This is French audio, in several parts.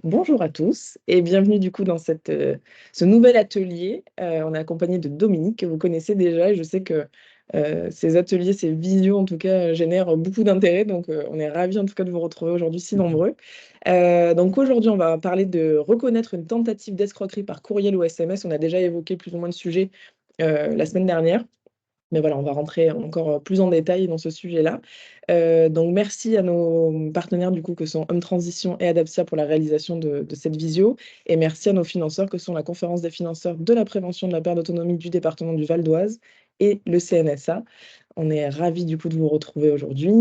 Bonjour à tous et bienvenue du coup dans ce nouvel atelier. On est accompagné de Dominique que vous connaissez déjà et je sais que ces ateliers, ces visios en tout cas génèrent beaucoup d'intérêt donc on est ravis en tout cas de vous retrouver aujourd'hui si nombreux. Donc aujourd'hui on va parler de reconnaître une tentative d'escroquerie par courriel ou SMS. On a déjà évoqué plus ou moins le sujet la semaine dernière. Mais voilà, on va rentrer encore plus en détail dans ce sujet-là. Donc merci à nos partenaires du coup que sont Home Transition et Adaptia pour la réalisation de cette visio. Et merci à nos financeurs que sont la Conférence des financeurs de la prévention de la perte d'autonomie du département du Val d'Oise et le CNSA. On est ravis du coup de vous retrouver aujourd'hui.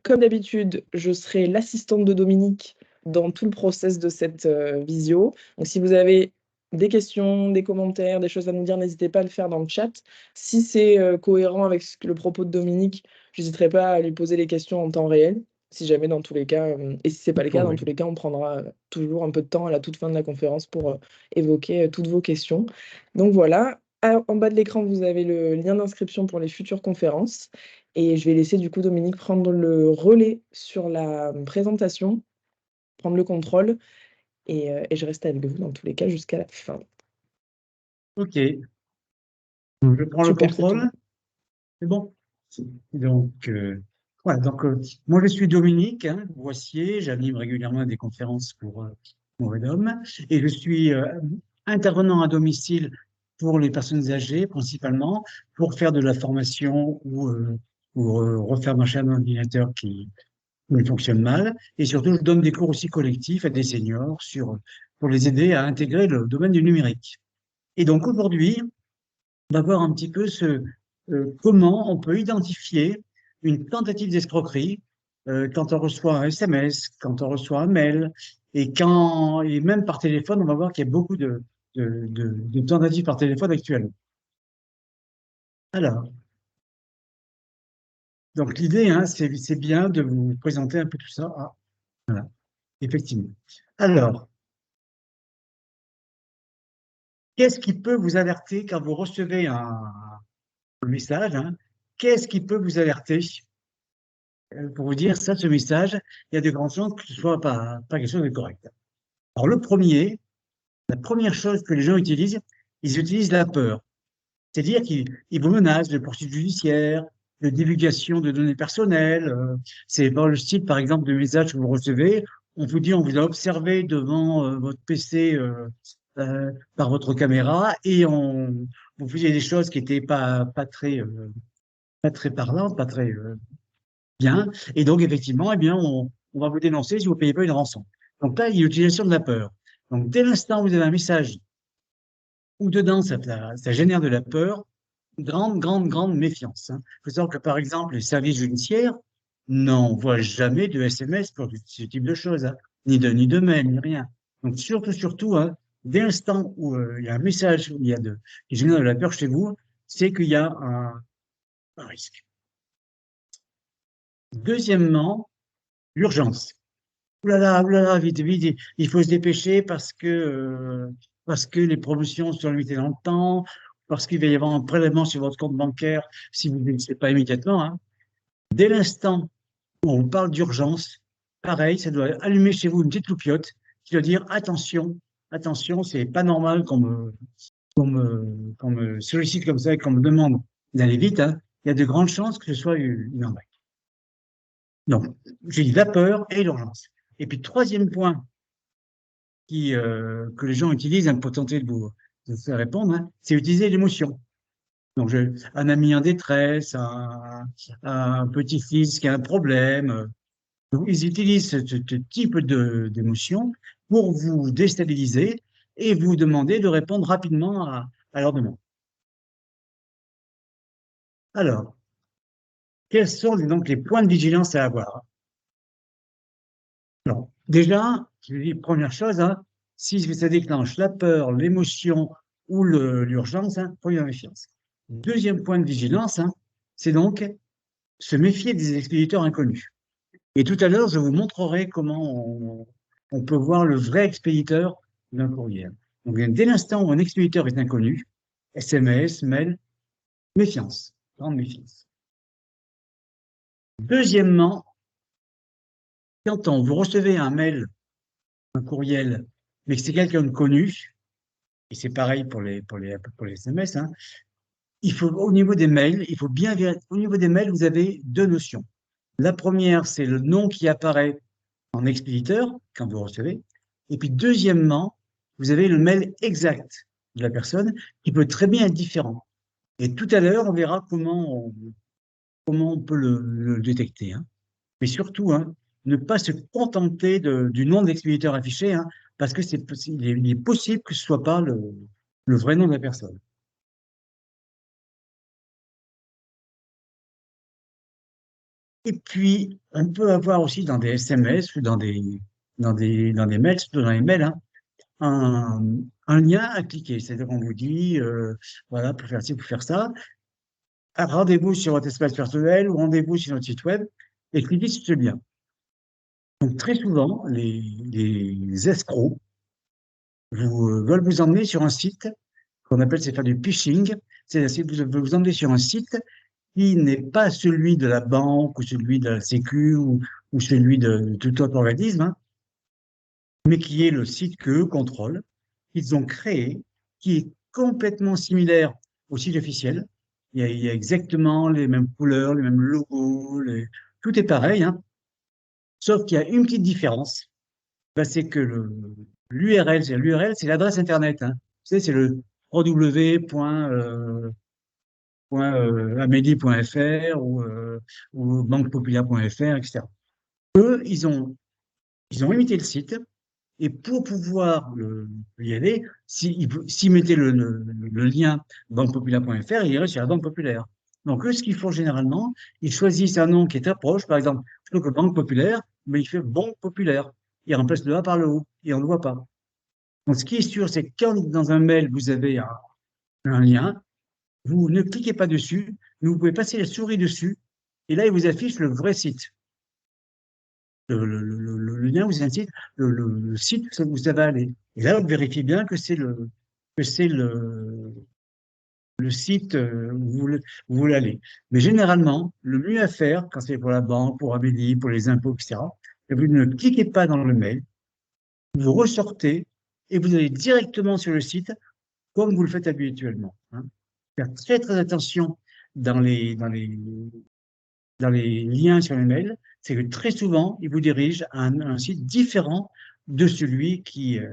Comme d'habitude, je serai l'assistante de Dominique dans tout le process de cette visio. Donc si vous avez des questions, des commentaires, des choses à nous dire, n'hésitez pas à le faire dans le chat. Si c'est cohérent avec le propos de Dominique, je n'hésiterai pas à lui poser les questions en temps réel, si jamais dans tous les cas. Et si ce n'est pas le cas, D'accord, dans oui. tous les cas, on prendra toujours un peu de temps à la toute fin de la conférence pour évoquer toutes vos questions. Donc voilà, en bas de l'écran, vous avez le lien d'inscription pour les futures conférences. Et je vais laisser du coup Dominique prendre le relais sur la présentation, prendre le contrôle, et je reste avec vous dans tous les cas jusqu'à la fin. Ok, je prends le Super, c'est tout bon. contrôle. C'est bon. Donc, voilà. Moi, je suis Dominique Boissier. J'anime régulièrement des conférences pour Movedom et je suis intervenant à domicile pour les personnes âgées, principalement, pour faire de la formation ou pour refaire marcher un ordinateur qui fonctionne mal. Et surtout, je donne des cours aussi collectifs à des seniors pour les aider à intégrer le domaine du numérique. Et donc, aujourd'hui, on va voir un petit peu comment on peut identifier une tentative d'escroquerie quand on reçoit un SMS, quand on reçoit un mail, et même par téléphone, on va voir qu'il y a beaucoup de tentatives par téléphone actuellement. Alors, donc l'idée, c'est bien de vous présenter un peu tout ça. Ah, voilà, effectivement. Alors, qu'est-ce qui peut vous alerter quand vous recevez un message, qu'est-ce qui peut vous alerter pour vous dire ça, ce message, il y a de grandes chances que ce soit pas quelque chose de correct. Alors, la première chose que les gens utilisent, ils utilisent la peur. C'est-à-dire qu'ils vous menacent de poursuites judiciaires, de divulgation de données personnelles. C'est dans le style, par exemple, de messages que vous recevez. On vous dit, on vous a observé devant votre PC par votre caméra et vous faisiez des choses qui n'étaient pas très parlantes, pas très bien. Et donc, effectivement, eh bien, on va vous dénoncer si vous ne payez pas une rançon. Donc là, il y a l'utilisation de la peur. Donc, dès l'instant où vous avez un message où dedans, ça génère de la peur, grande méfiance. Il faut savoir que, par exemple, les services judiciaires n'envoient jamais de SMS pour ce type de choses, ni de mail, ni rien. Donc, surtout, dès l'instant où il y a un message où qui génère de la peur chez vous, c'est qu'il y a un risque. Deuxièmement, l'urgence. Ouh là là, vite, vite, il faut se dépêcher parce que les promotions sont limitées dans le temps, parce qu'il va y avoir un prélèvement sur votre compte bancaire si vous ne le faites pas immédiatement. Dès l'instant où on vous parle d'urgence, pareil, ça doit allumer chez vous une petite loupiote qui doit dire attention, c'est pas normal qu'on me sollicite comme ça et qu'on me demande d'aller vite. Il y a de grandes chances que ce soit une arnaque. Donc, j'ai dit la peur et l'urgence. Et puis, troisième point que les gens utilisent pour tenter de faire répondre, c'est utiliser l'émotion. Donc, un ami en détresse, un petit-fils qui a un problème. Donc, ils utilisent ce type d'émotion pour vous déstabiliser et vous demander de répondre rapidement à leur demande. Alors, quels sont donc les points de vigilance à avoir? Alors, déjà, je dis première chose, si ça déclenche la peur, l'émotion ou l'urgence, première méfiance. Deuxième point de vigilance, c'est donc se méfier des expéditeurs inconnus. Et tout à l'heure, je vous montrerai comment on peut voir le vrai expéditeur d'un courrier. Donc, dès l'instant où un expéditeur est inconnu, SMS, mail, méfiance, grande méfiance. Deuxièmement, quand vous recevez un mail un courriel, mais que c'est quelqu'un de connu, et c'est pareil pour les SMS, hein, il faut, au niveau des mails, il faut bien vérifier. Au niveau des mails, vous avez deux notions. La première, c'est le nom qui apparaît en expéditeur quand vous recevez. Et puis, deuxièmement, vous avez le mail exact de la personne qui peut très bien être différent. Et tout à l'heure, on verra comment on peut le détecter, hein. Mais surtout, hein, ne pas se contenter du nom de l'expéditeur affiché, hein, parce que il est possible que ce soit pas le vrai nom de la personne. Et puis, on peut avoir aussi dans des SMS ou dans des mails, surtout dans les mails, hein, un, un lien à cliquer. C'est-à-dire qu'on vous dit, voilà, pour faire ci, pour faire ça, rendez-vous sur votre espace personnel ou rendez-vous sur notre site web et cliquez sur ce lien. Donc, très souvent, les escrocs veulent vous emmener sur un site qu'on appelle, c'est faire du phishing, c'est-à-dire qu'ils veulent vous emmener sur un site qui n'est pas celui de la banque ou celui de la Sécu ou celui de tout autre organisme, hein, mais qui est le site qu'eux contrôlent, qu'ils ont créé, qui est complètement similaire au site officiel. Il y a exactement les mêmes couleurs, les mêmes logos, tout est pareil, hein, sauf qu'il y a une petite différence, ben, c'est que l'URL, c'est l'adresse Internet, hein. Vous savez, c'est le www.amélie.fr ou banquepopulaire.fr, etc. Eux, ils ont imité le site, et pour pouvoir y aller, s'ils mettaient le lien banquepopulaire.fr, ils iraient sur la Banque Populaire. Donc, eux, ce qu'ils font généralement, ils choisissent un nom qui est très proche, par exemple, plutôt que Banque Populaire, mais il fait Banque Populaire. Ils remplacent le A par le O, et on ne le voit pas. Donc, ce qui est sûr, c'est que quand dans un mail, vous avez un lien, vous ne cliquez pas dessus, mais vous pouvez passer la souris dessus, et là, il vous affiche le vrai site. Le lien vous incite le site que vous avez allé. Et là, vous vérifiez bien que c'est le site où vous voulez aller. Mais généralement, le mieux à faire, quand c'est pour la banque, pour Amélie, pour les impôts, etc., c'est que vous ne cliquez pas dans le mail, vous ressortez et vous allez directement sur le site comme vous le faites habituellement, hein. Faire très très attention dans les liens sur les mails, c'est que très souvent, ils vous dirigent à un site différent de celui qui est,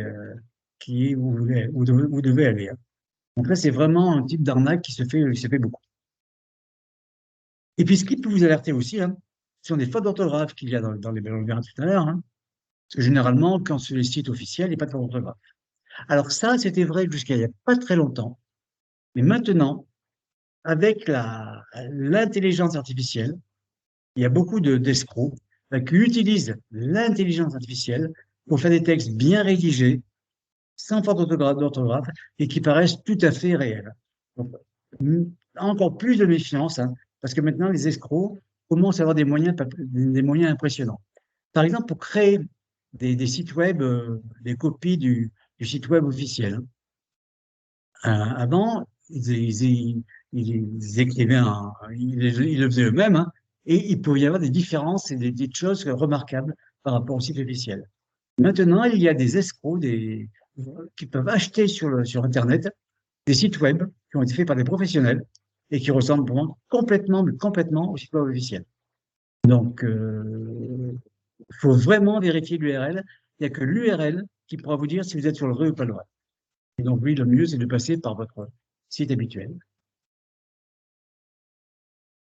euh, qui est où vous devez aller, hein. Donc là, c'est vraiment un type d'arnaque qui se fait beaucoup. Et puis, ce qui peut vous alerter aussi, hein, ce sont des fautes d'orthographe qu'il y a dans les mails, on le verra tout à l'heure, hein. Parce que généralement, quand sur les sites officiels, il n'y a pas de faute d'orthographe. Alors ça, c'était vrai jusqu'à il n'y a pas très longtemps. Mais maintenant, avec l'intelligence artificielle, il y a beaucoup d'escrocs qui utilisent l'intelligence artificielle pour faire des textes bien rédigés, sans faute d'orthographe, et qui paraissent tout à fait réels. Donc, encore plus de méfiance, hein, parce que maintenant, les escrocs commencent à avoir des moyens impressionnants. Par exemple, pour créer des sites web, des copies du site web officiel, avant, ils écrivaient ils le faisaient eux-mêmes, hein, et il pouvait y avoir des différences et des choses remarquables par rapport au site officiel. Maintenant, il y a des escrocs qui peuvent acheter sur Internet des sites web qui ont été faits par des professionnels et qui ressemblent vraiment complètement, mais complètement au site web officiel. Donc, il faut vraiment vérifier l'URL. Il n'y a que l'URL qui pourra vous dire si vous êtes sur le vrai ou pas le vrai. Et donc, oui, le mieux, c'est de passer par votre site habituel.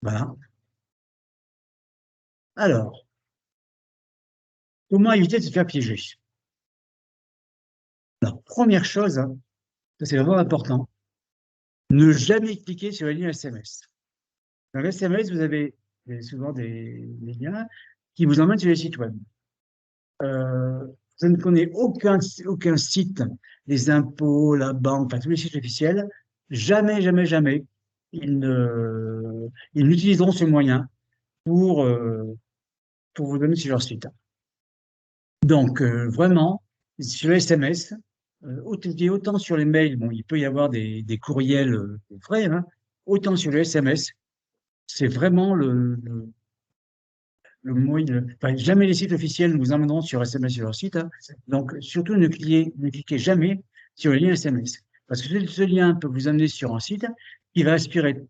Voilà. Alors, comment éviter de se faire piéger? Alors, première chose, hein, ça c'est vraiment important, ne jamais cliquer sur les liens SMS. Dans les SMS, vous avez souvent des liens qui vous emmènent sur les sites web. Je ne connais aucun site, les impôts, la banque, enfin tous les sites officiels, jamais, jamais, jamais, ils n'utiliseront ce moyen pour vous donner sur leur site. Donc, vraiment, sur les SMS, autant sur les mails, bon, il peut y avoir des courriels vrais, hein, autant sur les SMS, c'est vraiment enfin, jamais les sites officiels nous emmèneront sur SMS sur leur site, hein. Donc, surtout, ne cliquez jamais sur le lien SMS. Parce que ce lien peut vous amener sur un site qui va aspirer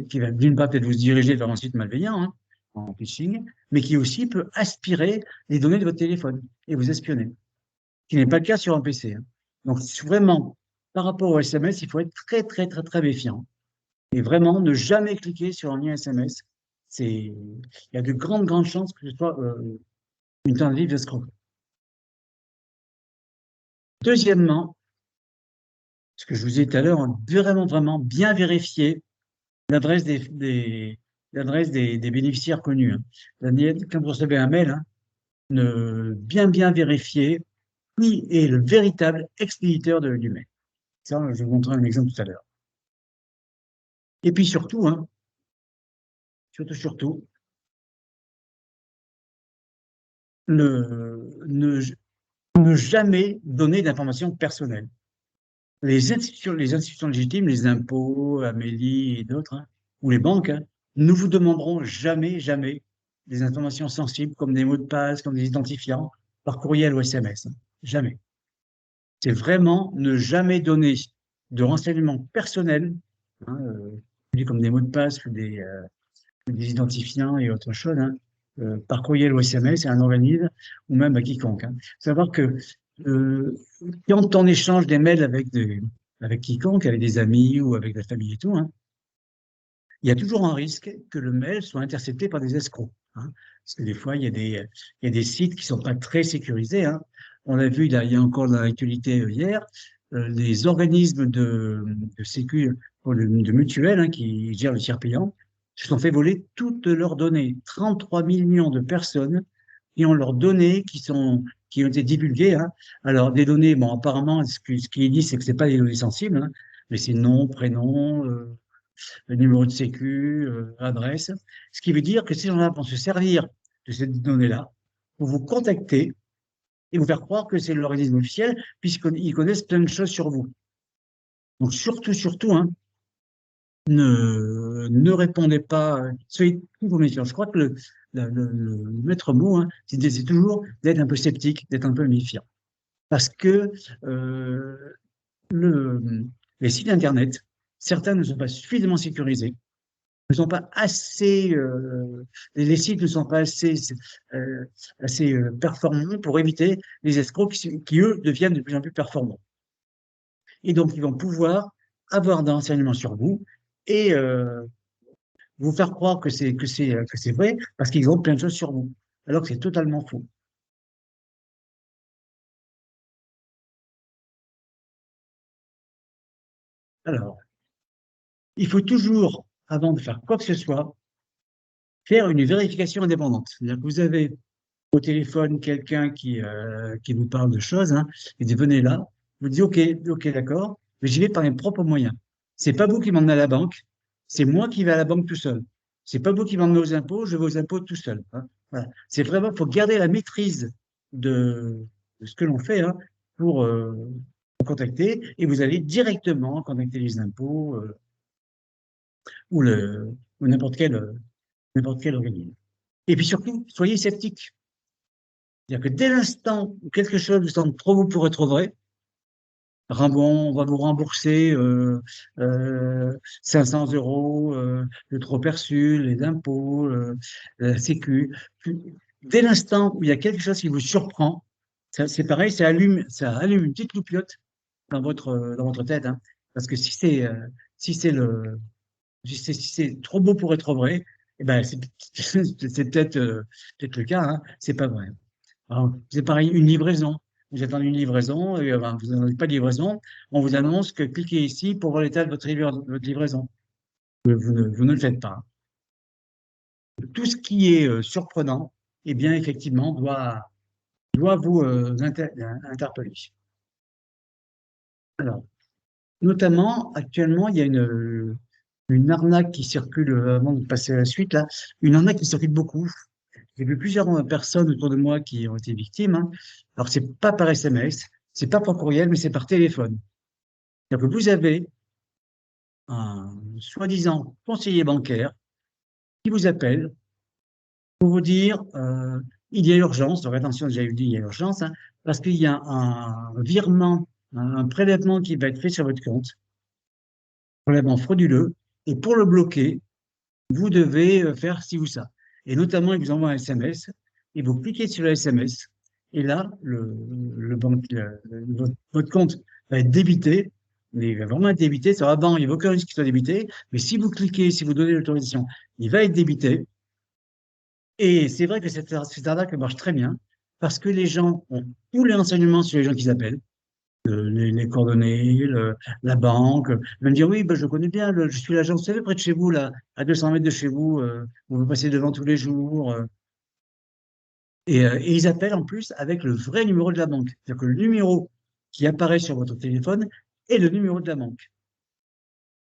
qui va d'une part peut-être vous diriger vers un site malveillant, hein, en phishing, mais qui aussi peut aspirer les données de votre téléphone et vous espionner. Ce qui n'est pas le cas sur un PC, hein. Donc, vraiment, par rapport au SMS, il faut être très, très, très, très méfiant. Et vraiment, ne jamais cliquer sur un lien SMS. Il y a de grandes, grandes chances que ce soit une tentative d'escroquerie. Deuxièmement, ce que je vous ai dit tout à l'heure, vraiment, vraiment bien vérifier l'adresse des bénéficiaires connus, hein. Quand vous recevez un mail, hein, bien vérifier qui est le véritable expéditeur du mail. Ça, je vous montrerai un exemple tout à l'heure. Et puis surtout, hein, surtout, ne jamais donner d'informations personnelles. Les institutions légitimes, les impôts, Amélie et d'autres, hein, ou les banques, hein, ne vous demanderont jamais, jamais des informations sensibles comme des mots de passe, comme des identifiants, par courriel ou SMS, hein. Jamais. C'est vraiment ne jamais donner de renseignements personnels, hein, comme des mots de passe ou des identifiants et autre chose, hein, par courriel ou SMS à un organisme ou même à quiconque, hein. Savoir que euh, quand on échange des mails avec quiconque, avec des amis ou avec la famille et tout, hein, il y a toujours un risque que le mail soit intercepté par des escrocs, hein. Parce que des fois, il y a des sites qui ne sont pas très sécurisés, hein. On l'a vu, il y a encore dans l'actualité hier, les organismes de sécu, de mutuelles, hein, qui gèrent le tiers payant, se sont fait voler toutes leurs données. 33 millions de personnes qui ont leurs données qui ont été divulguées, hein. Alors, des données, bon, apparemment, ce qui est dit, c'est que ce n'est pas des données sensibles, hein, mais c'est nom, prénom, le numéro de sécu, adresse. Ce qui veut dire que ces gens-là vont se servir de ces données-là pour vous contacter et vous faire croire que c'est l'organisme officiel, puisqu'ils connaissent plein de choses sur vous. Donc surtout, hein, ne répondez pas, soyez toujours méfiants. Je crois que le maître mot, hein, c'est toujours d'être un peu sceptique, d'être un peu méfiant. Parce que le, les sites Internet, certains ne sont pas suffisamment sécurisés, ne sont pas assez, les sites ne sont pas euh, assez performants pour éviter les escrocs eux, deviennent de plus en plus performants. Et donc, ils vont pouvoir avoir des renseignements sur vous et vous faire croire que c'est vrai parce qu'ils ont plein de choses sur vous, alors que c'est totalement faux. Alors, il faut toujours, avant de faire quoi que ce soit, faire une vérification indépendante. C'est-à-dire que vous avez au téléphone quelqu'un qui vous parle de choses, hein, et dit venez là, vous dites ok, d'accord, mais j'y vais par mes propres moyens. C'est pas vous qui m'emmenez à la banque, c'est moi qui vais à la banque tout seul. C'est pas vous qui m'emmenez aux impôts, je vais aux impôts tout seul, hein. Voilà. C'est vraiment, il faut garder la maîtrise de ce que l'on fait, hein, pour contacter, et vous allez directement contacter les impôts ou ou n'importe quel organisme. Et puis surtout, soyez sceptiques. C'est-à-dire que dès l'instant où quelque chose vous semble trop beau pour être vrai, bon, on va vous rembourser 500 euros de trop perçu, les impôts, la sécu. Dès l'instant où il y a quelque chose qui vous surprend, c'est pareil, ça allume une petite loupiote dans votre tête, hein. Parce que si c'est si c'est trop beau pour être vrai, eh ben c'est peut-être le cas, hein, c'est pas vrai. Alors, c'est pareil, une livraison. Vous attendez une livraison, et vous n'avez pas de livraison, on vous annonce que cliquez ici pour voir l'état de votre livraison. Vous ne le faites pas. Tout ce qui est surprenant, eh bien, effectivement, doit vous interpeller. Alors, notamment, actuellement, il y a une arnaque qui circule, avant de passer à la suite, là, une arnaque qui circule beaucoup. J'ai vu plusieurs personnes autour de moi qui ont été victimes, hein. Alors, c'est pas par SMS, c'est pas par courriel, mais c'est par téléphone. C'est-à-dire que vous avez un soi-disant conseiller bancaire qui vous appelle pour vous dire, il y a urgence, donc attention, j'ai dit il y a urgence, hein, parce qu'il y a un virement, un prélèvement qui va être fait sur votre compte, prélèvement frauduleux, et pour le bloquer, vous devez faire ci ou ça. Et notamment, il vous envoie un SMS, et vous cliquez sur le SMS, et là, votre compte va être débité, mais il va vraiment être débité. Ça va, bon, il n'y a aucun risque qu'il soit débité, mais si vous cliquez, si vous donnez l'autorisation, il va être débité. Et c'est vrai que cette arnaque marche très bien, parce que les gens ont tous les renseignements sur les gens qu'ils appellent, les coordonnées, la banque, même dire oui, ben, je connais bien, je suis l'agent, vous savez, près de chez vous, là, à 200 mètres de chez vous, vous passez devant tous les jours. Et ils appellent en plus avec le vrai numéro de la banque. C'est-à-dire que le numéro qui apparaît sur votre téléphone est le numéro de la banque.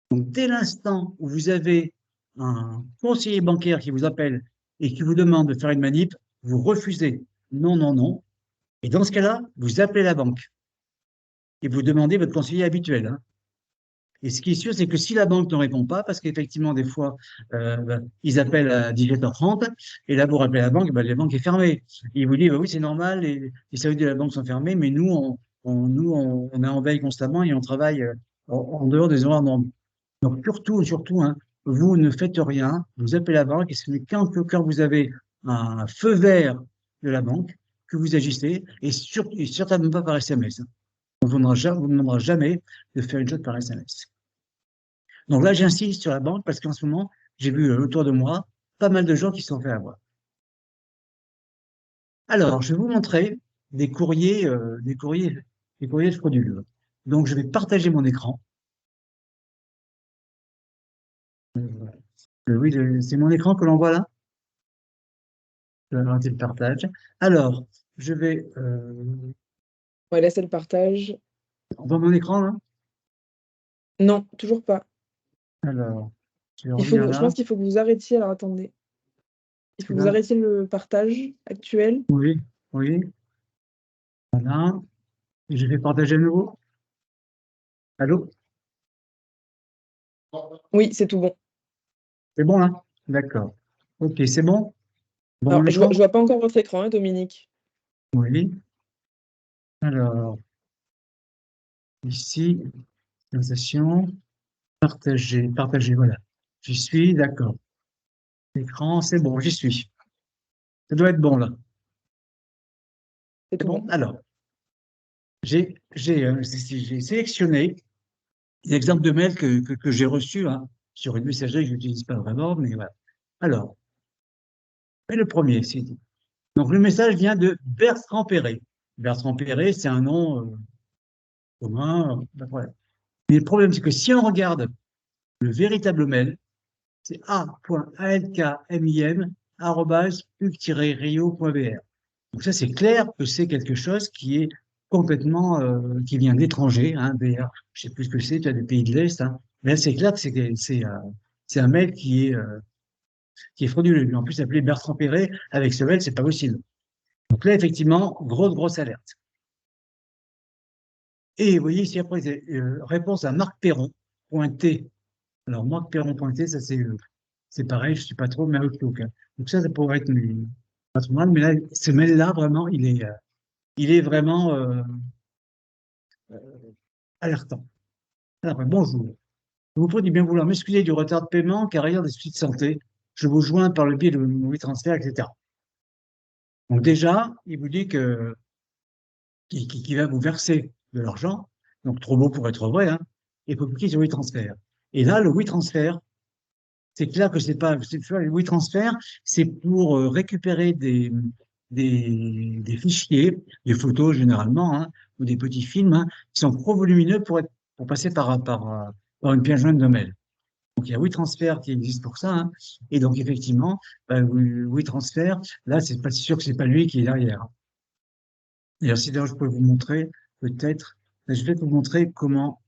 Donc, dès l'instant où vous avez un conseiller bancaire qui vous appelle et qui vous demande de faire une manip, vous refusez. Non, non, non. Et dans ce cas-là, vous appelez la banque et vous demandez votre conseiller habituel, hein. Et ce qui est sûr, c'est que si la banque ne répond pas, parce qu'effectivement, des fois, ils appellent à 17h30, et là, vous rappelez la banque, la banque est fermée. Ils vous disent, bah oui, c'est normal, les services de la banque sont fermés, mais nous, on est en veille constamment et on travaille en dehors des horaires normaux. Donc, surtout, hein, vous ne faites rien, vous appelez la banque, et ce n'est quand vous avez un feu vert de la banque que vous agissez, et certainement pas par SMS, hein. On vous demandera jamais de faire une chose par SMS. Donc là, j'insiste sur la banque parce qu'en ce moment, j'ai vu autour de moi pas mal de gens qui se sont fait avoir. Alors, je vais vous montrer des courriers, des courriers frauduleux. Donc, je vais partager mon écran. Oui, c'est mon écran que l'on voit là. Je vais arrêter le partage. Alors, je vais, On va laisser le partage. on voit mon écran là. Non, toujours pas. Alors, je vais Il faut revenir je là. pense qu'il faut que vous arrêtiez, alors attendez. Il faut que vous Là, arrêtiez le partage actuel. oui, oui, voilà. Et je vais partager à nouveau. Allô? Oui, c'est tout bon. C'est bon là? D'accord. Ok, c'est bon? Bon, Alors mon je écran? vois pas encore votre écran, hein, Dominique. Oui. Alors, ici, présentation, partager, voilà. J'y suis, d'accord. Écran, c'est bon, j'y suis. Ça doit être bon là. C'est C'est tout bon. bon? Alors, j'ai sélectionné des exemples de mails que j'ai reçus hein, sur une messagerie que je n'utilise pas vraiment, mais voilà. Alors, et le premier, c'est dit. Donc, le message vient de Bertrand Perret. Bertrand Perret, c'est un nom commun, pas de problème. Mais le problème, c'est que si on regarde le véritable mail, c'est a.alkmim@pub-rio.br. Donc ça, c'est clair que c'est quelque chose qui est complètement, qui vient de l'étranger, hein, BR. Je sais plus ce que c'est, tu as des pays de l'Est, hein. Mais là, c'est clair que c'est un mail qui est frauduleux. En plus, s'appeler Bertrand Perret avec ce mail, c'est pas possible. Donc là, effectivement, grosse alerte. Et vous voyez ici après, réponse à Marc Perron, pointé. Alors, Marc Perron pointé, ça c'est pareil, je suis pas trop, mais Outlook, hein. Donc ça pourrait être pas trop mal, mais là, ce mail-là, vraiment, il est vraiment alertant. Alors, bonjour. Je vous prie de bien vouloir m'excuser du retard de paiement car ailleurs des soucis de santé. Je vous joins par le biais de mon transfert, etc. Donc déjà, il vous dit qu'il va vous verser de l'argent, donc trop beau pour être vrai, hein, et il faut cliquer sur WeTransfer. Et là, le WeTransfer, c'est clair que c'est pas, le WeTransfer, c'est pour récupérer des fichiers, des photos généralement, hein, ou des petits films, hein, qui sont trop volumineux pour passer par une pièce jointe de mail. Donc il y a WeTransfer qui existe pour ça, hein. Et donc effectivement, WeTransfer, là, c'est pas sûr que c'est pas lui qui est derrière. Et si d'ailleurs je peux vous montrer, peut-être, je vais vous montrer comment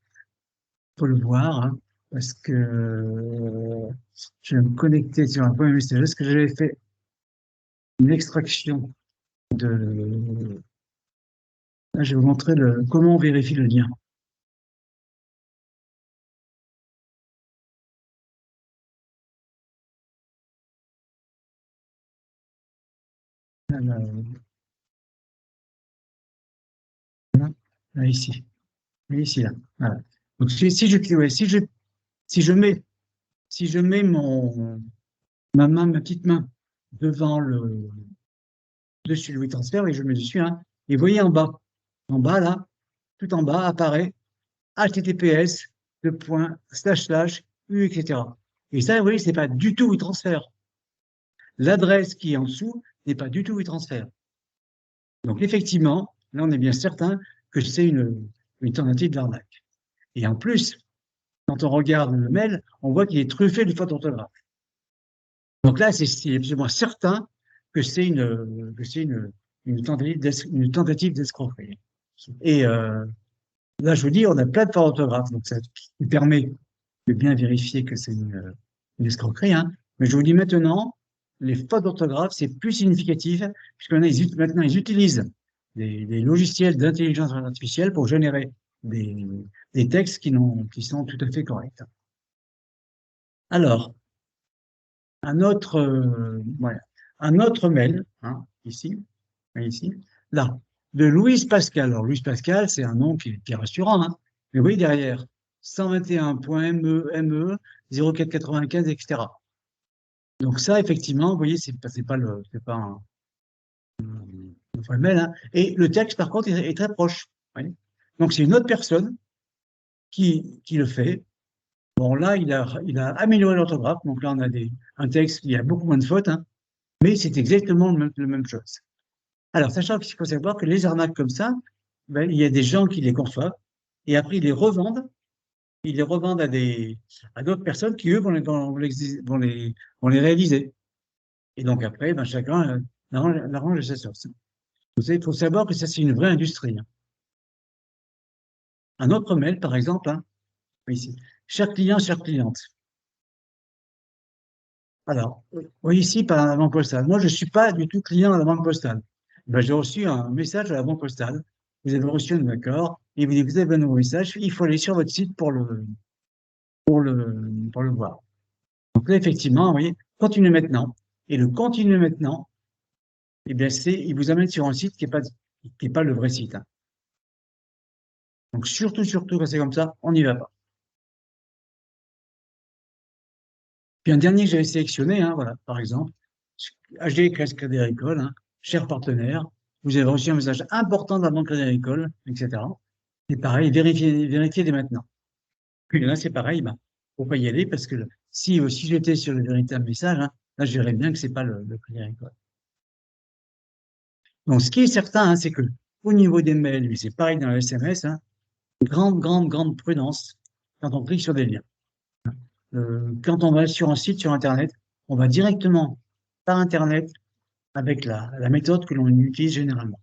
faut le voir, hein, parce que je vais me connecter sur un point messager, parce que j'avais fait une extraction de. Là, je vais vous montrer comment on vérifie le lien. Là, ici. Et ici, là. Voilà. Donc, si je mets ma petite main devant dessus le WeTransfer, et je mets dessus, hein, et vous voyez en bas, là, tout en bas apparaît https, u, etc. Et ça, vous voyez, c'est pas du tout WeTransfer. L'adresse qui est en dessous n'est pas du tout WeTransfer. Donc, effectivement, là, on est bien certain que c'est une tentative d'arnaque. Et en plus, quand on regarde le mail, on voit qu'il est truffé de fautes d'orthographe. Donc là, c'est absolument certain que c'est une tentative d'escroquerie. Et là, je vous dis, on a plein de fautes d'orthographe, donc ça nous permet de bien vérifier que c'est une escroquerie. Hein. Mais je vous dis maintenant, les fautes d'orthographe, c'est plus significatif, puisque maintenant, ils utilisent des logiciels d'intelligence artificielle pour générer des textes qui sont tout à fait corrects. Alors, voilà, un autre mail, hein, ici, là, de Louise Pascal. Alors, Louise Pascal, c'est un nom qui est rassurant, hein, mais oui, derrière, 121.me, 0495, etc. Donc ça, effectivement, vous voyez, c'est pas un vrai mail, hein. Et le texte, par contre, est très proche. Voyez. Donc c'est une autre personne qui le fait. Bon, là, il a amélioré l'orthographe. Donc là, on a un texte qui a beaucoup moins de fautes, hein, mais c'est exactement la même chose. Alors, sachant qu'il faut savoir que les arnaques comme ça, ben, il y a des gens qui les conçoivent et après ils les revendent à d'autres personnes qui, eux, vont les réaliser. Et donc après, ben, chacun arrange sa sauce. Il faut savoir que ça, c'est une vraie industrie. Hein. Un autre mail, par exemple, hein, ici, cher client, chère cliente. Alors, oui, ici, par la banque postale. Moi, je ne suis pas du tout client à la banque postale. Ben, j'ai reçu un message à la banque postale. Vous avez reçu un accord et vous avez un nouveau message. Il faut aller sur votre site pour le voir. Donc là, effectivement, vous voyez, continuez maintenant. Et le continuez maintenant, eh bien, il vous amène sur un site qui n'est pas le vrai site. Hein. Donc, surtout, quand c'est comme ça, on n'y va pas. Puis un dernier que j'avais sélectionné, hein, voilà, par exemple, HD Crédit Agricole, hein, cher partenaire, vous avez reçu un message important de la Banque Crédit Agricole, etc. Et pareil, vérifiez dès maintenant. Puis là, c'est pareil, ben, faut pas y aller parce que si j'étais sur le véritable message, hein, là, je verrais bien que c'est pas le Crédit Agricole. Donc, ce qui est certain, hein, c'est que au niveau des mails, c'est pareil dans le SMS, hein, grande prudence quand on clique sur des liens. Quand on va sur un site sur Internet, on va directement par Internet avec la méthode que l'on utilise généralement.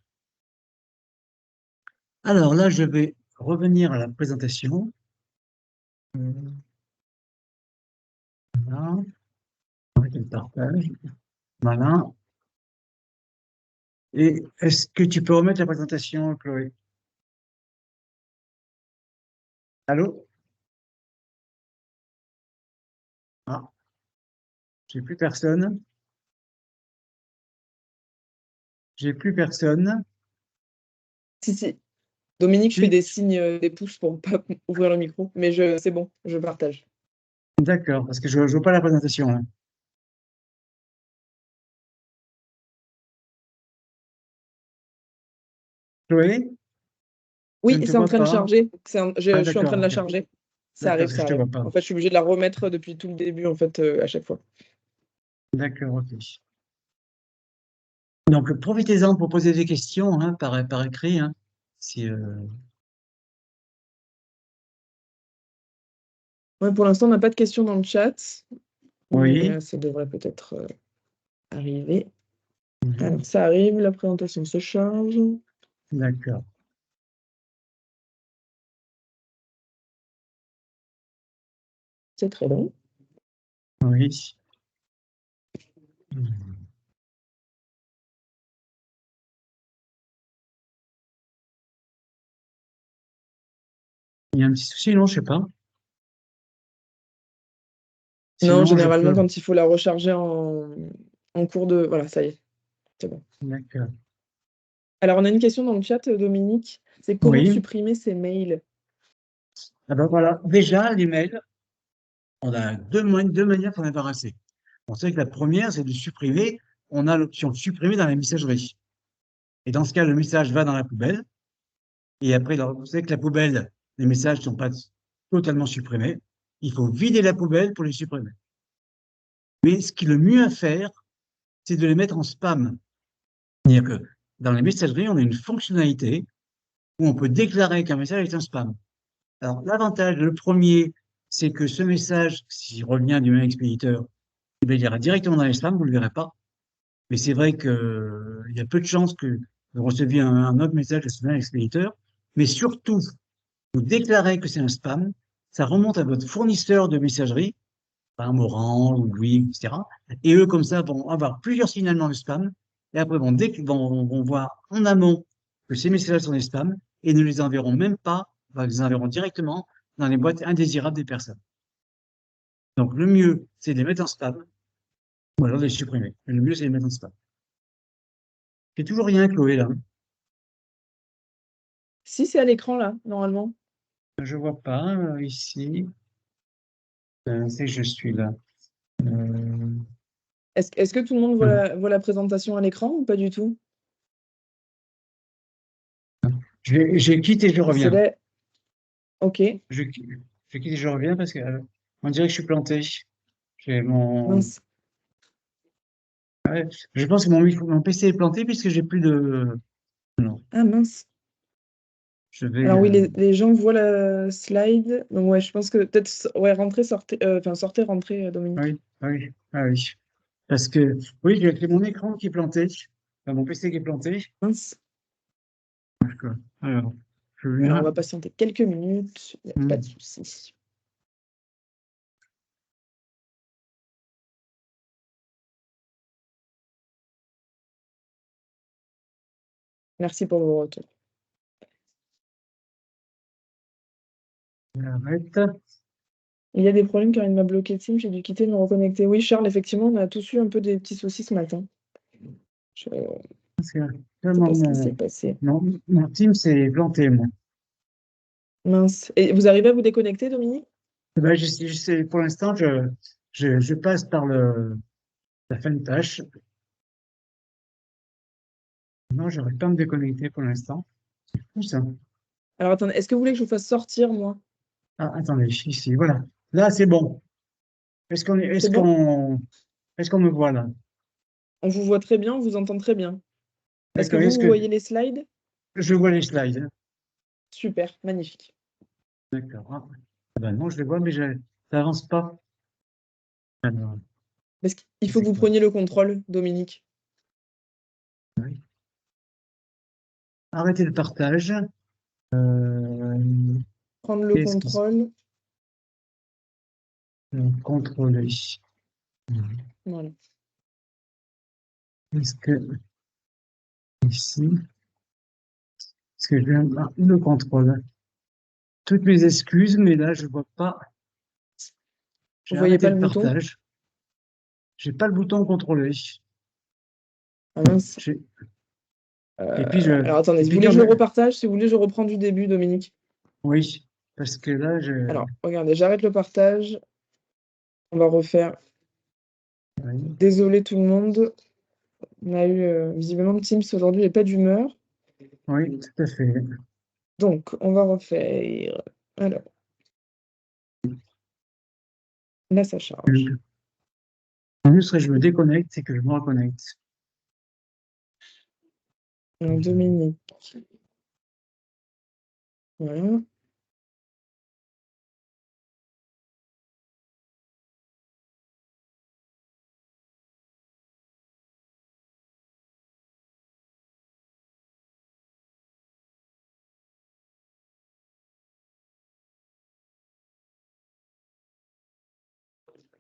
Alors là, je vais revenir à la présentation. Voilà. Le partage. Voilà. Et est-ce que tu peux remettre la présentation, Chloé? Allô? Ah, j'ai plus personne. J'ai plus personne. Si, si. Dominique fait Si? des signes, des pouces pour ne pas ouvrir le micro, mais c'est bon, je partage. D'accord, parce que je ne vois pas la présentation. Hein. Chloé? Je Oui, ne te c'est en vois train de pas. charger. Ah, je suis en train d'accord, de la ok. charger. Ça D'accord, arrive, parce que ça je ne te arrive. vois pas. En fait, je suis obligée de la remettre depuis tout le début, en fait, à chaque fois. D'accord, ok. Donc, profitez-en pour poser des questions hein, par écrit. Hein, si, Ouais, pour l'instant, on n'a pas de questions dans le chat, mais Oui, ça devrait peut-être arriver. mhm, Alors, ça arrive, la présentation se charge. d'accord. C'est très long. Oui. Mhm. Il y a un petit souci, non, je sais pas. Non, Sinon, je généralement, peux. quand il faut la recharger en cours de... Voilà, ça y est, c'est bon. D'accord. Alors, on a une question dans le chat, Dominique. C'est comment Oui. supprimer ces mails? Ah ben voilà. Déjà, les mails, on a deux manières pour en débarrasser. On sait que la première, c'est de supprimer. On a l'option supprimer dans la messagerie. Et dans ce cas, le message va dans la poubelle. Et après, vous savez que la poubelle, les messages ne sont pas totalement supprimés. Il faut vider la poubelle pour les supprimer. Mais ce qui est le mieux à faire, c'est de les mettre en spam. C'est-à-dire que dans les messageries, on a une fonctionnalité où on peut déclarer qu'un message est un spam. Alors, l'avantage, le premier, c'est que ce message, s'il revient du même expéditeur, il ira directement dans les spams, vous ne le verrez pas. Mais c'est vrai qu'il y a peu de chances que vous receviez un autre message de ce même expéditeur. Mais surtout, vous déclarez que c'est un spam, ça remonte à votre fournisseur de messagerie, par exemple Orange ou Bouygues, etc. Et eux, comme ça, vont avoir plusieurs signalements de spam. Et après, vont voir en amont que ces messages sont des spams et ne les enverront même pas, ils les enverront directement dans les boîtes indésirables des personnes. Donc, le mieux, c'est de les mettre en spam ou alors de les supprimer. Mais le mieux, c'est de les mettre en spam. C'est toujours rien, Chloé, là. Si, c'est à l'écran là, normalement. Je vois pas ici. C'est que je suis là. Euh, Est-ce que tout le monde voit la présentation à l'écran ou pas du tout? j'ai quitté, je C'est reviens. là. Ok, Je, je quitte et je reviens parce que on dirait que je suis planté. J'ai mon, mince. ouais, je pense que mon PC est planté puisque j'ai plus de. Non, Ah mince. je vais. Alors oui, les gens voient la slide. Donc ouais, je pense que peut-être ouais, rentrez, sortez, enfin sortez, rentrez, Dominique. Oui, oui, ah oui. Parce que oui, j'ai mon écran qui est planté, mon PC qui est planté. Mince. D'accord. Alors, je Alors on viens. va patienter quelques minutes, il n'y a pas de souci. Merci pour vos retours. J'arrête. Il y a des problèmes car il m'a bloqué Teams, j'ai dû quitter, me reconnecter. Oui, Charles, effectivement, on a tous eu un peu des petits soucis ce matin. Je ne Parce que sais tellement pas ce qui s'est passé. mon team s'est planté, moi. Mince. Et vous arrivez à vous déconnecter, Dominique? Eh ben, pour l'instant, je passe par la fin de tâche. Non, j'arrive pas à me déconnecter pour l'instant. Où ça? Alors attendez, est-ce que vous voulez que je vous fasse sortir, moi? Ah, attendez, ici, voilà. Là, c'est bon. C'est bon? Est-ce qu'on me voit là? On vous voit très bien, on vous entend très bien. Est-ce que D'accord. vous voyez les slides? Je vois les slides, hein? Super, magnifique. D'accord. Ah ben non, je les vois, mais ça avance pas. Alors, Parce qu'il faut que c'est vous quoi? preniez le contrôle, Dominique. Oui. Arrêtez le partage. Euh, Prendre le Qu'est-ce que c'est? contrôle. Contrôler. Voilà. Est-ce que ici, est-ce que je viens le contrôle? Toutes mes excuses, mais là, je vois pas. Vous J'ai voyez arrêté pas le le bouton? partage. J'ai pas le bouton contrôler. Ah mince. J'ai- Et puis Alors attendez, et si vous puis voulez que quand je le repartage, si vous voulez, je reprends du début, Dominique. oui, parce que là, Alors, regardez, j'arrête le partage. On va refaire. oui, Désolé tout le monde. On a eu visiblement Teams aujourd'hui n'est pas d'humeur. oui, tout à fait. Donc, on va refaire. Alors, là, ça charge. Le mieux serait que je me déconnecte et que je me reconnecte. Alors, Dominique. Voilà.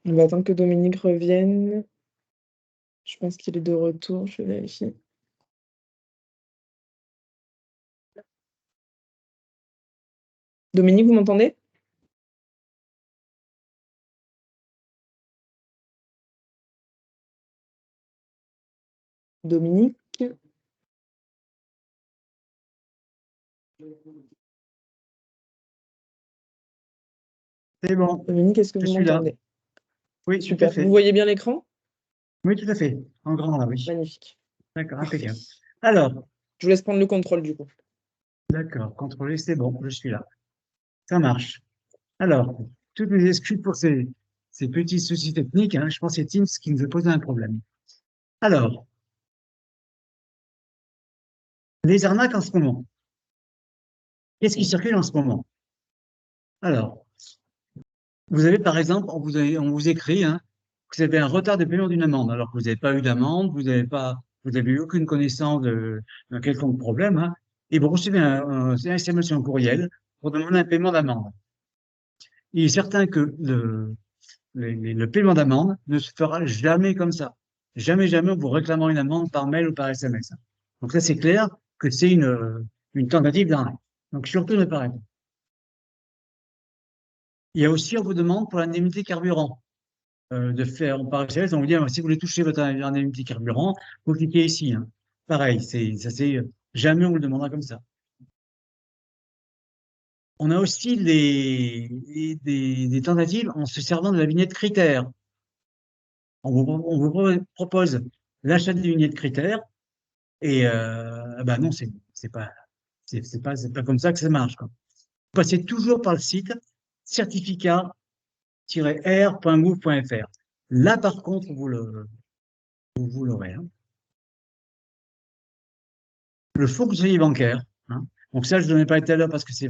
On va attendre que Dominique revienne. Je pense qu'il est de retour. Je vais vérifier. Dominique, vous m'entendez? Dominique? C'est bon, Dominique, est-ce que je vous suis là. m'entendez? Oui, tout à Super. Vous fait. voyez bien l'écran? Oui, tout à fait. En grand, là, oui. Magnifique. D'accord, Parfait. impeccable. Alors, Je vous laisse prendre le contrôle du coup. d'accord, contrôler, c'est bon, je suis là. Ça marche. Alors, toutes mes excuses pour ces petits soucis techniques, hein. Je pense que c'est Teams qui nous a posé un problème. Alors, les arnaques en ce moment. Qu'est-ce qui circule en ce moment? Alors, vous avez par exemple, on vous écrit, hein, que vous avez un retard de paiement d'une amende, alors que vous n'avez pas eu d'amende, vous n'avez eu aucune connaissance d'un quelconque problème, hein, et vous recevez un SMS ou un courriel pour demander un paiement d'amende. Il est certain que le paiement d'amende ne se fera jamais comme ça. Jamais, jamais en vous réclamant une amende par mail ou par SMS. Donc ça, c'est clair que c'est une tentative d'arnaque. Donc surtout ne pas répondre. Il y a aussi, on vous demande pour l'indemnité carburant de faire par SMS, on vous dit, ah, si vous voulez toucher votre indemnité carburant, vous cliquez ici, hein. Pareil, jamais on vous le demandera comme ça. On a aussi des tentatives en se servant de la vignette critère. On vous propose l'achat des vignettes critères et bah non, c'est pas comme ça que ça marche, quoi. Vous passez toujours par le site certificat-r.move.fr. Là, par contre, vous l'aurez, hein. Le faut que vous soyez bancaire, hein. Donc ça, je ne donnais pas tout à l'heure parce que ça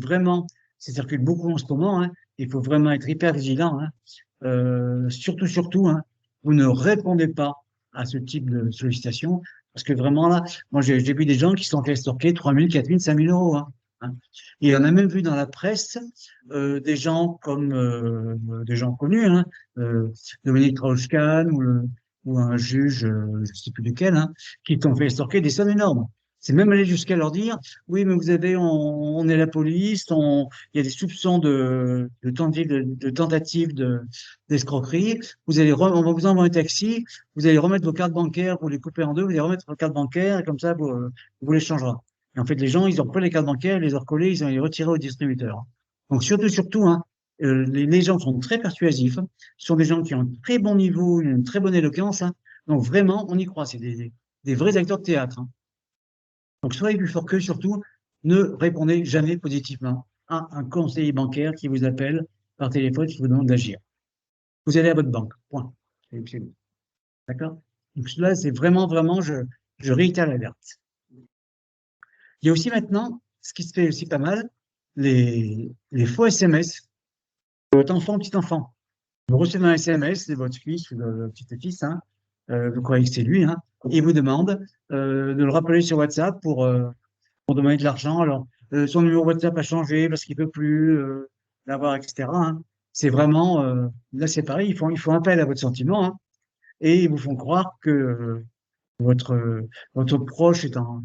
circule beaucoup en ce moment, hein. Il faut vraiment être hyper vigilant, hein. Surtout, hein, vous ne répondez pas à ce type de sollicitation parce que vraiment là, moi j'ai vu des gens qui sont fait estorquer 3 000, 4 000, 5 000 euros, hein. Et on a même vu dans la presse des gens comme des gens connus, hein, euh, Dominique Strauss-Kahn ou un juge, je ne sais plus lequel, hein, qui t'ont fait estorquer des sommes énormes. C'est même aller jusqu'à leur dire, oui, mais vous avez, on est la police, il y a des soupçons de tentative d'escroquerie. On va vous envoyer un taxi, vous allez remettre vos cartes bancaires, vous les coupez en deux, vous allez remettre vos cartes bancaires, et comme ça, vous les changerez. Et en fait, les gens, ils ont pris les cartes bancaires, ils les ont recollées, ils ont les retirées au distributeur. Donc, surtout, hein, les gens sont très persuasifs, ce sont des gens qui ont un très bon niveau, une très bonne éloquence, hein. Donc, vraiment, on y croit. C'est des vrais acteurs de théâtre, hein. Donc, soyez plus fort qu'eux, surtout, ne répondez jamais positivement à un conseiller bancaire qui vous appelle par téléphone, qui vous demande d'agir. Vous allez à votre banque, point. C'est tout. D'accord? Donc, là, c'est vraiment, je réitère l'alerte. Il y a aussi maintenant, ce qui se fait aussi pas mal, les faux SMS de votre enfant, petit enfant. Vous recevez un SMS de votre fils ou de votre petit-fils, hein, vous croyez que c'est lui, hein, et il vous demande de le rappeler sur WhatsApp pour demander de l'argent. Alors, son numéro WhatsApp a changé parce qu'il peut plus l'avoir, etc., hein. C'est vraiment, là c'est pareil, ils font appel à votre sentiment, hein, et ils vous font croire que votre proche est en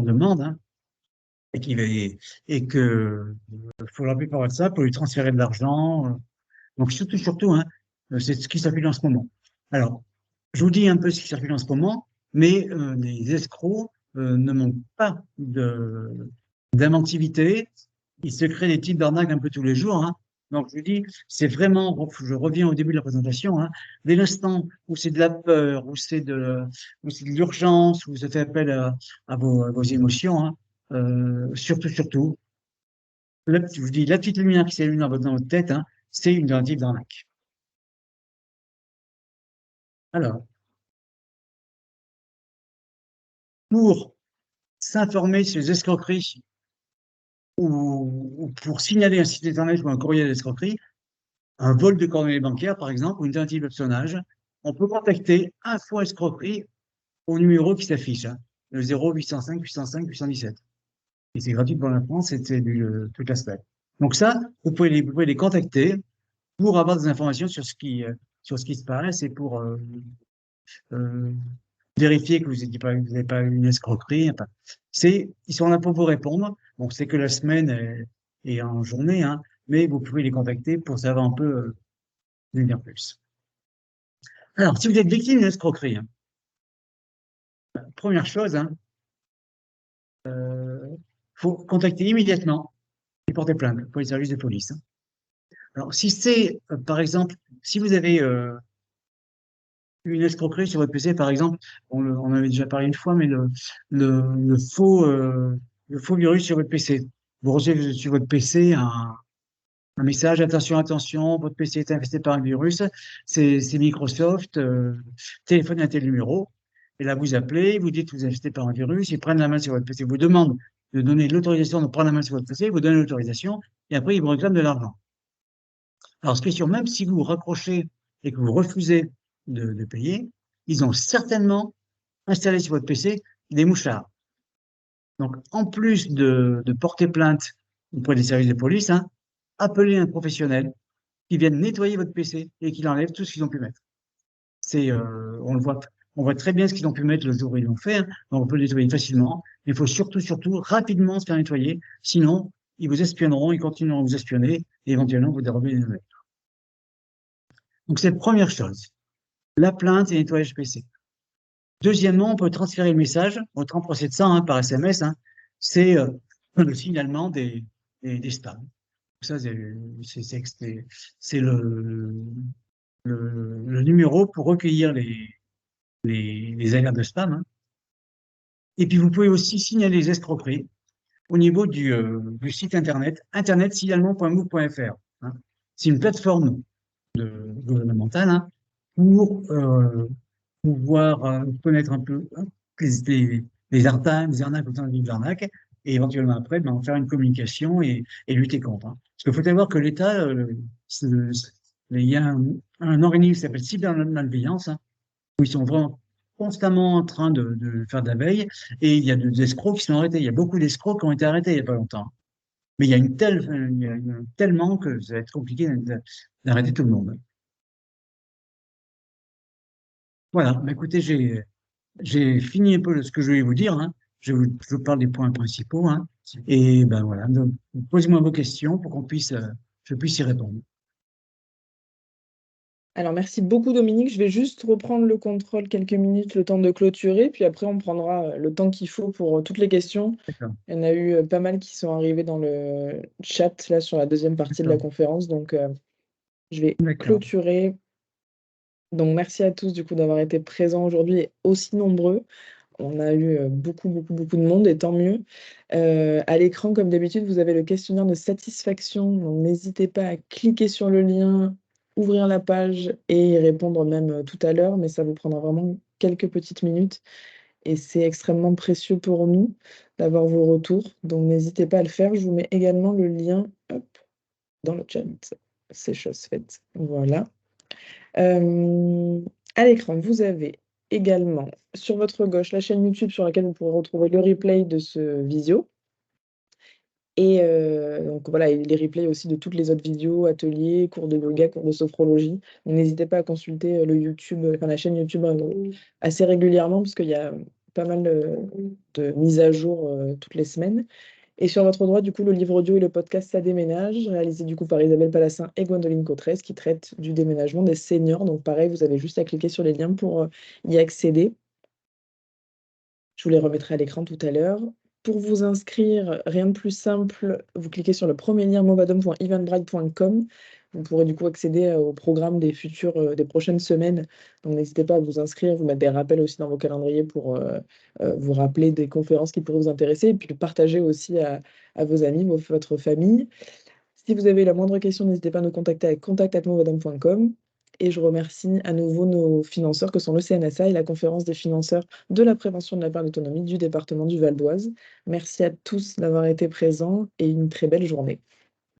demande, hein, et et que faut l'appeler par WhatsApp pour lui transférer de l'argent. Donc surtout, hein, c'est ce qui circule en ce moment. Alors, je vous dis un peu ce qui circule en ce moment, mais les escrocs ne manquent pas d'inventivité. Il se crée des types d'arnaques un peu tous les jours, hein. Donc, je vous dis, c'est vraiment, je reviens au début de la présentation, hein, dès l'instant où c'est de la peur, où c'est de l'urgence, où vous faites appel à vos émotions, hein, surtout, là, je vous dis, la petite lumière qui s'allume dans votre tête, hein, c'est une tentative d'arnaque. Alors, pour s'informer sur les escroqueries ou pour signaler un site internet ou un courrier d'escroquerie, un vol de coordonnées bancaires, par exemple, ou une tentative de pionnage, on peut contacter Info Escroquerie au numéro qui s'affiche, hein, le 0805 805 817. Et c'est gratuit pour la France et c'est toute la semaine. Donc ça, vous pouvez les contacter pour avoir des informations sur ce qui se passe et pour euh, vérifier que vous n'avez pas eu une escroquerie. Enfin, ils sont là pour vous répondre. Bon, c'est que la semaine est en journée, hein, mais vous pouvez les contacter pour savoir un peu dire plus. Alors, si vous êtes victime d'une escroquerie, hein, première chose, hein, faut contacter immédiatement et porter plainte pour les services de police, hein. Alors, si c'est, par exemple, si vous avez une escroquerie sur votre PC, par exemple, on avait déjà parlé une fois, mais le, le faux, euh, le faux virus sur votre PC. Vous recevez sur votre PC un message, attention, attention, votre PC est infesté par un virus, c'est Microsoft, téléphone à tel numéro, et là vous appelez, vous dites que vous êtes infesté par un virus, ils prennent la main sur votre PC, vous demandent de donner l'autorisation de prendre la main sur votre PC, vous donnez l'autorisation, et après ils vous réclament de l'argent. Alors, ce qui est sûr, même si vous raccrochez et que vous refusez de payer, ils ont certainement installé sur votre PC des mouchards. Donc, en plus de porter plainte auprès des services de police, hein, appelez un professionnel qui vienne nettoyer votre PC et qui enlève tout ce qu'ils ont pu mettre. On le voit, on voit très bien ce qu'ils ont pu mettre le jour où ils l'ont fait, hein, donc on peut le nettoyer facilement. Mais il faut surtout, rapidement se faire nettoyer, sinon ils vous espionneront, ils continueront à vous espionner et éventuellement vous dérober les données. Donc, c'est la première chose, la plainte et nettoyage PC. Deuxièmement, on peut transférer le message au 33 700 hein, par SMS. Hein, c'est le signalement des spams. Ça, c'est le numéro pour recueillir les alertes de spam, hein. Et puis, vous pouvez aussi signaler les escroqueries au niveau du site internet, internetsignalement.move.fr. Hein. C'est une plateforme gouvernementale hein, pour pouvoir connaître un peu hein, les arnaques, les arnaques, et éventuellement après, ben, en faire une communication et lutter contre. Hein. Parce qu'il faut savoir que l'État, il y a un organisme qui s'appelle Cybermalveillance, hein, où ils sont vraiment constamment en train de faire de la veille, et il y a des escrocs qui sont arrêtés. Il y a beaucoup d'escrocs qui ont été arrêtés il n'y a pas longtemps. Mais il y a tellement que ça va être compliqué d'arrêter tout le monde. Voilà, bah, écoutez, j'ai fini un peu ce que je voulais vous dire, hein. Je vous parle des points principaux, hein. Et ben voilà, donc, posez-moi vos questions pour je puisse y répondre. Alors merci beaucoup Dominique, je vais juste reprendre le contrôle quelques minutes, le temps de clôturer, puis après on prendra le temps qu'il faut pour toutes les questions. D'accord, Il y en a eu pas mal qui sont arrivés dans le chat là sur la deuxième partie de la d'accord, conférence, donc je vais d'accord. clôturer. Donc merci à tous du coup d'avoir été présents aujourd'hui et aussi nombreux. On a eu beaucoup, beaucoup, beaucoup de monde et tant mieux. À l'écran, comme d'habitude, vous avez le questionnaire de satisfaction. Donc n'hésitez pas à cliquer sur le lien, ouvrir la page et y répondre même tout à l'heure, mais ça vous prendra vraiment quelques petites minutes et c'est extrêmement précieux pour nous d'avoir vos retours. Donc n'hésitez pas à le faire. Je vous mets également le lien hop, dans le chat. C'est chose faite. Voilà. À l'écran, vous avez également sur votre gauche la chaîne YouTube sur laquelle vous pourrez retrouver le replay de ce visio. Et donc voilà, et les replays aussi de toutes les autres vidéos, ateliers, cours de yoga, cours de sophrologie. Donc n'hésitez pas à consulter le YouTube, enfin la chaîne YouTube assez régulièrement parce qu'il y a pas mal de mises à jour toutes les semaines. Et sur votre droite, du coup, le livre audio et le podcast Ça déménage, réalisé du coup par Isabelle Palassin et Gwendoline Cotresse, qui traite du déménagement des seniors. Donc pareil, vous avez juste à cliquer sur les liens pour y accéder. Je vous les remettrai à l'écran tout à l'heure. Pour vous inscrire, rien de plus simple, vous cliquez sur le premier lien movadom.eventbrite.com. Vous pourrez du coup accéder au programme des prochaines semaines. Donc n'hésitez pas à vous inscrire, vous mettre des rappels aussi dans vos calendriers pour vous rappeler des conférences qui pourraient vous intéresser et puis le partager aussi à vos amis, votre famille. Si vous avez la moindre question, n'hésitez pas à nous contacter à contact@movadom.com. Et je remercie à nouveau nos financeurs que sont le CNSA et la conférence des financeurs de la prévention de la perte d'autonomie du département du Val d'Oise. Merci à tous d'avoir été présents et une très belle journée.